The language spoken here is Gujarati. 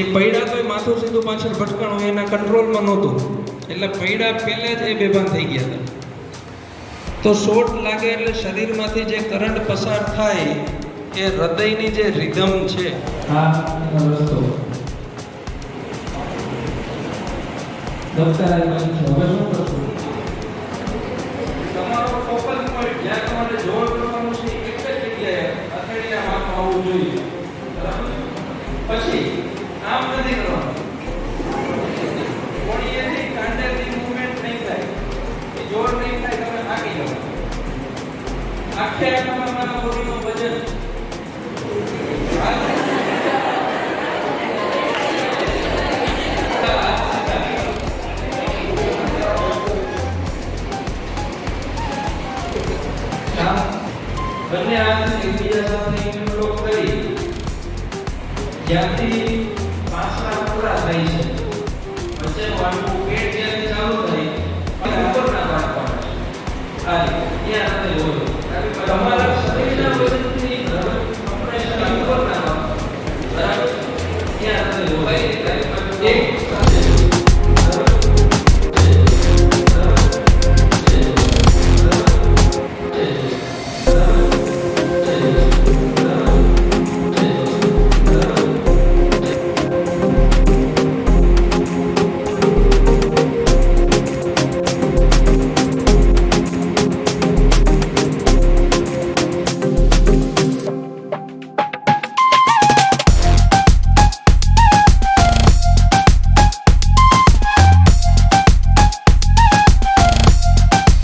એ પૈડા તોય માથું સીધું પાછળ ભટકાણું એના કંટ્રોલમાં નહોતું, એટલે પૈડા પહેલા જ એ બેભાન થઈ ગયા હતા. તો શોટ લાગે એટલે શરીરમાંથી જે કરંટ પસાર થાય એ હૃદયની જે રિધમ છે, હા એનો રસ્તો ડોક્ટર હવે શું કરશું? તમારો ફોકલ પોઈન્ટ જ્યાં તમારે જોર કરવાનું છે એક જ જગ્યાએ અથડિયા હાથમાં આવવું જોઈએ. બરાબર? પછી આમ નથી કરવાનું. કોણીએથી કાંડેથી મૂવમેન્ટ નહીં થાય, એ જોર નહીં થાય, તમે થાકી જાઓ. આખે આખા તમારા બોડીનું વજન બંને હાથને એકબીજા સાથે લોક કરી જ્યાંથી પાછા પૂરા થાય છે